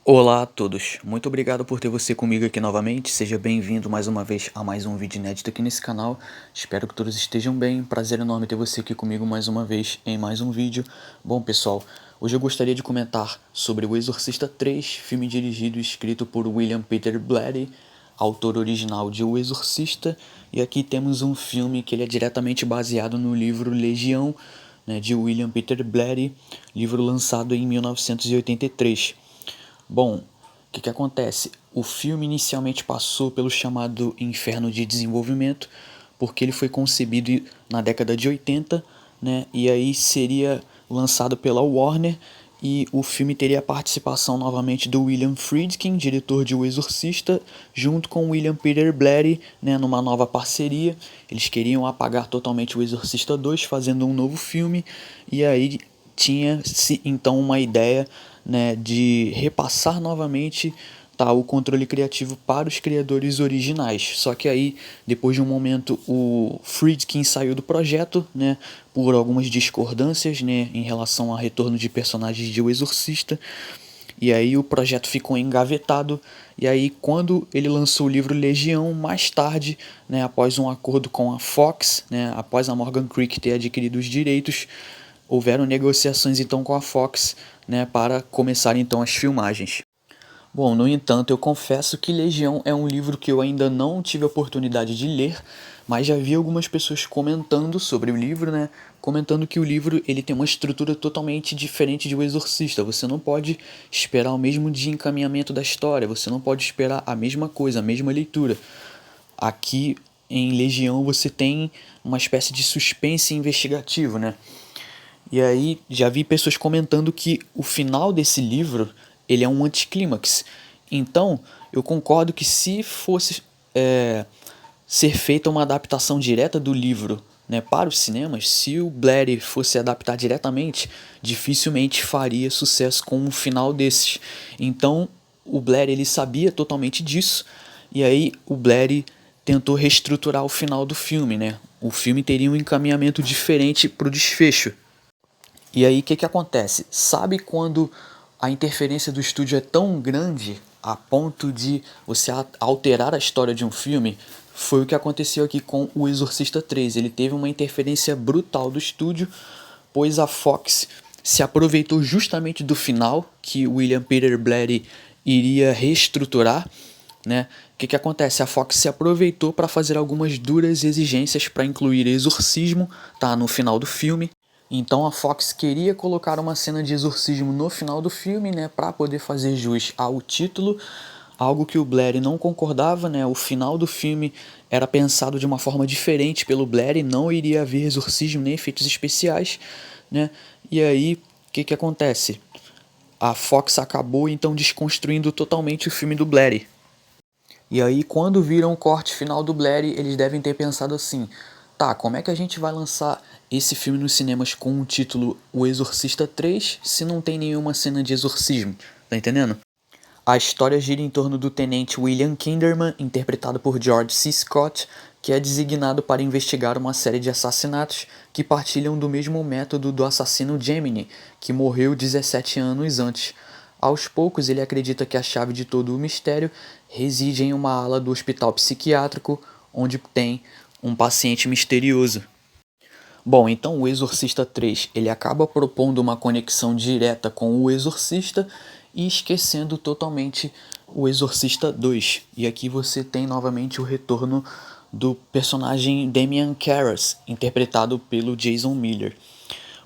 Olá a todos, muito obrigado por ter você comigo aqui novamente, seja bem-vindo mais uma vez a mais um vídeo inédito aqui nesse canal, espero que todos estejam bem, prazer enorme ter você aqui comigo mais uma vez em mais um vídeo. Bom pessoal, hoje eu gostaria de comentar sobre O Exorcista 3, filme dirigido e escrito por William Peter Blatty, autor original de O Exorcista, e aqui temos um filme que ele é diretamente baseado no livro Legião, né, de William Peter Blatty, livro lançado em 1983. Bom, o que acontece? O filme inicialmente passou pelo chamado Inferno de Desenvolvimento, porque ele foi concebido na década de 80, né? E aí seria lançado pela Warner e o filme teria a participação novamente do William Friedkin, diretor de O Exorcista, junto com William Peter Blatty, né, numa nova parceria. Eles queriam apagar totalmente O Exorcista 2, fazendo um novo filme, e aí tinha-se então uma ideia, né, de repassar novamente, tá, o controle criativo para os criadores originais. Só que aí, depois de um momento, o Friedkin saiu do projeto, né, por algumas discordâncias, né, em relação ao retorno de personagens de O Exorcista. E aí o projeto ficou engavetado. E aí quando ele lançou o livro Legião, mais tarde, né, após um acordo com a Fox, né, após a Morgan Creek ter adquirido os direitos, houveram negociações então com a Fox, né, para começar então as filmagens. Bom, no entanto, eu confesso que Legião é um livro que eu ainda não tive a oportunidade de ler, mas já vi algumas pessoas comentando sobre o livro, né? Comentando que o livro ele tem uma estrutura totalmente diferente de O Exorcista. Você não pode esperar o mesmo de encaminhamento da história, você não pode esperar a mesma coisa, a mesma leitura. Aqui em Legião você tem uma espécie de suspense investigativo, né? E aí já vi pessoas comentando que o final desse livro ele é um anticlímax. Então eu concordo que se fosse ser feita uma adaptação direta do livro, né, para os cinemas, se o Blatty fosse adaptar diretamente, dificilmente faria sucesso com um final desses. Então o Blatty ele sabia totalmente disso, e aí o Blatty tentou reestruturar o final do filme, né? O filme teria um encaminhamento diferente para o desfecho. E aí o que acontece? Sabe quando a interferência do estúdio é tão grande a ponto de você alterar a história de um filme? Foi o que aconteceu aqui com O Exorcista 3. Ele teve uma interferência brutal do estúdio, pois a Fox se aproveitou justamente do final que William Peter Blatty iria reestruturar, né? O que acontece? A Fox se aproveitou para fazer algumas duras exigências para incluir exorcismo, tá, no final do filme. Então a Fox queria colocar uma cena de exorcismo no final do filme, né, para poder fazer jus ao título, algo que o Blatty não concordava, né? O final do filme era pensado de uma forma diferente pelo Blatty, não iria haver exorcismo nem efeitos especiais, né? E aí, o que acontece? A Fox acabou então desconstruindo totalmente o filme do Blatty. E aí, quando viram o corte final do Blatty, eles devem ter pensado assim: tá, como é que a gente vai lançar esse filme nos cinemas com o título O Exorcista 3 se não tem nenhuma cena de exorcismo? Tá entendendo? A história gira em torno do tenente William Kinderman, interpretado por George C. Scott, que é designado para investigar uma série de assassinatos que partilham do mesmo método do assassino Gemini, que morreu 17 anos antes. Aos poucos, ele acredita que a chave de todo o mistério reside em uma ala do hospital psiquiátrico, onde tem um paciente misterioso. Bom, então o Exorcista 3 ele acaba propondo uma conexão direta com o Exorcista e esquecendo totalmente o Exorcista 2. E aqui você tem novamente o retorno do personagem Damian Karras, interpretado pelo Jason Miller.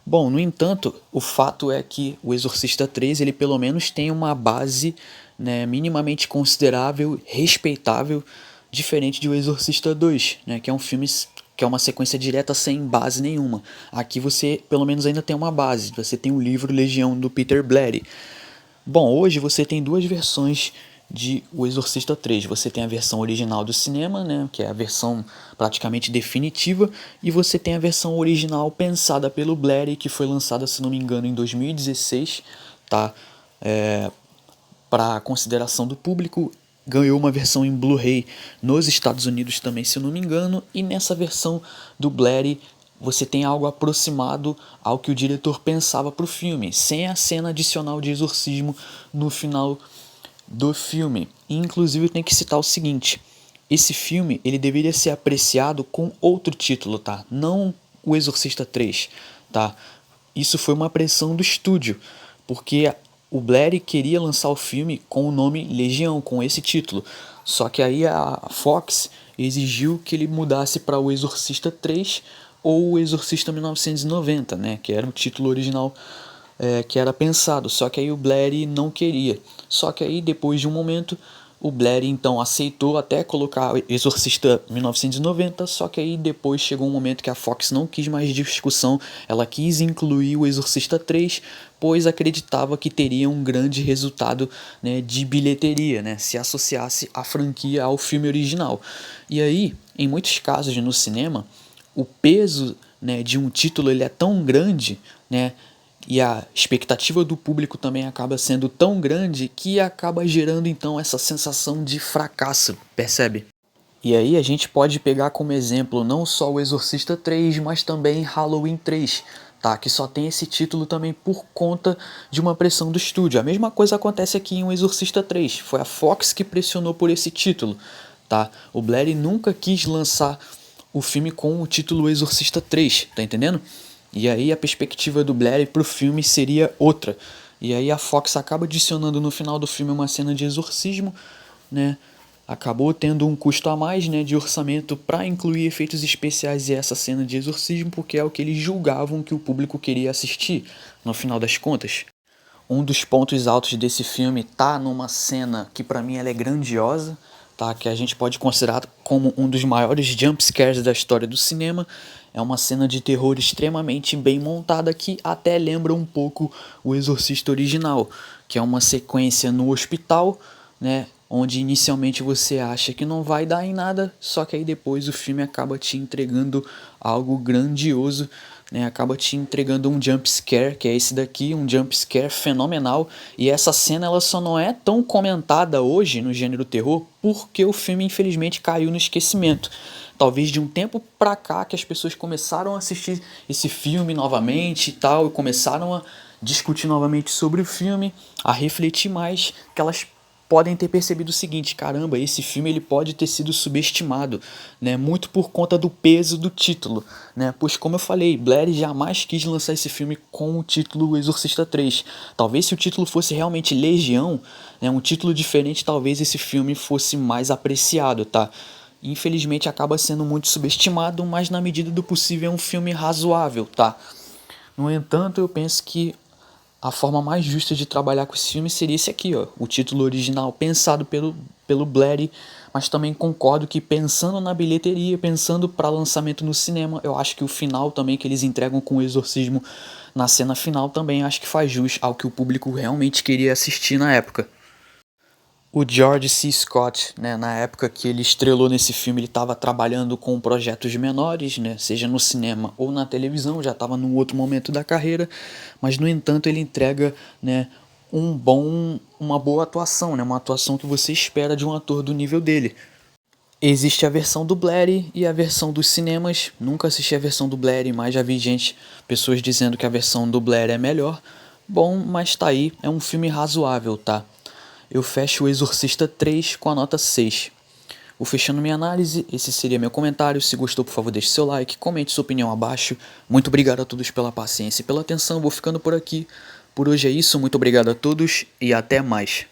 Bom, no entanto, o fato é que o Exorcista 3 ele pelo menos tem uma base, né, minimamente considerável, respeitável, diferente de O Exorcista 2, né, que é um filme que é uma sequência direta sem base nenhuma. Aqui você pelo menos ainda tem uma base, você tem o livro Legião do Peter Blatty. Bom, hoje você tem duas versões de O Exorcista 3. Você tem a versão original do cinema, né, que é a versão praticamente definitiva, e você tem a versão original pensada pelo Blatty, que foi lançada, se não me engano, em 2016, tá? Para consideração do público, ganhou uma versão em Blu-ray nos Estados Unidos também, se eu não me engano, e nessa versão do Blatty você tem algo aproximado ao que o diretor pensava para o filme, sem a cena adicional de exorcismo no final do filme. E, inclusive eu tenho que citar o seguinte: esse filme ele deveria ser apreciado com outro título, tá? Não O Exorcista 3, tá? Isso foi uma pressão do estúdio, porque o Blair queria lançar o filme com o nome Legião, com esse título. Só que aí a Fox exigiu que ele mudasse para O Exorcista 3 ou O Exorcista 1990, né? Que era o título original que era pensado. Só que aí o Blair não queria. Só que aí depois de um momento o Blair então aceitou até colocar Exorcista 1990, só que aí depois chegou um momento que a Fox não quis mais discussão, ela quis incluir o Exorcista 3, pois acreditava que teria um grande resultado, né, de bilheteria, né, se associasse a franquia ao filme original. E aí, em muitos casos no cinema, o peso, né, de um título ele é tão grande, né, e a expectativa do público também acaba sendo tão grande que acaba gerando então essa sensação de fracasso, percebe? E aí a gente pode pegar como exemplo não só o Exorcista 3, mas também Halloween 3, tá? Que só tem esse título também por conta de uma pressão do estúdio. A mesma coisa acontece aqui em O Exorcista 3, foi a Fox que pressionou por esse título, tá? O Blair nunca quis lançar o filme com o título Exorcista 3, tá entendendo? E aí a perspectiva do Blair pro filme seria outra. E aí a Fox acaba adicionando no final do filme uma cena de exorcismo, né? Acabou tendo um custo a mais, né, de orçamento para incluir efeitos especiais e essa cena de exorcismo, porque é o que eles julgavam que o público queria assistir, no final das contas. Um dos pontos altos desse filme tá numa cena que para mim ela é grandiosa, tá? Que a gente pode considerar como um dos maiores jump scares da história do cinema. É uma cena de terror extremamente bem montada que até lembra um pouco o Exorcista original, que é uma sequência no hospital, né? Onde inicialmente você acha que não vai dar em nada, só que aí depois o filme acaba te entregando algo grandioso, né? Acaba te entregando um jump scare, que é esse daqui, um jump scare fenomenal. E essa cena ela só não é tão comentada hoje no gênero terror porque o filme infelizmente caiu no esquecimento. Talvez de um tempo pra cá que as pessoas começaram a assistir esse filme novamente e tal, e começaram a discutir novamente sobre o filme, a refletir mais, que elas podem ter percebido o seguinte: caramba, esse filme ele pode ter sido subestimado, né, muito por conta do peso do título, né, pois como eu falei, Blair jamais quis lançar esse filme com o título Exorcista 3. Talvez se o título fosse realmente Legião, né, um título diferente, talvez esse filme fosse mais apreciado, tá? Infelizmente acaba sendo muito subestimado, mas na medida do possível é um filme razoável, tá? No entanto, eu penso que a forma mais justa de trabalhar com esse filme seria esse aqui, ó, o título original pensado pelo Blair, mas também concordo que pensando na bilheteria, pensando para lançamento no cinema, eu acho que o final também que eles entregam com o exorcismo na cena final também acho que faz jus ao que o público realmente queria assistir na época. O George C. Scott, né, na época que ele estrelou nesse filme, ele estava trabalhando com projetos menores, né, seja no cinema ou na televisão, já estava num outro momento da carreira, mas no entanto ele entrega, né, uma boa atuação, né, uma atuação que você espera de um ator do nível dele. Existe a versão do Blair e a versão dos cinemas. Nunca assisti a versão do Blair, mas já vi pessoas dizendo que a versão do Blair é melhor. Bom, mas tá aí, é um filme razoável, tá? Eu fecho o Exorcista 3 com a nota 6. Vou fechando minha análise, esse seria meu comentário. Se gostou, por favor, deixe seu like, comente sua opinião abaixo. Muito obrigado a todos pela paciência e pela atenção. Vou ficando por aqui. Por hoje é isso, muito obrigado a todos e até mais.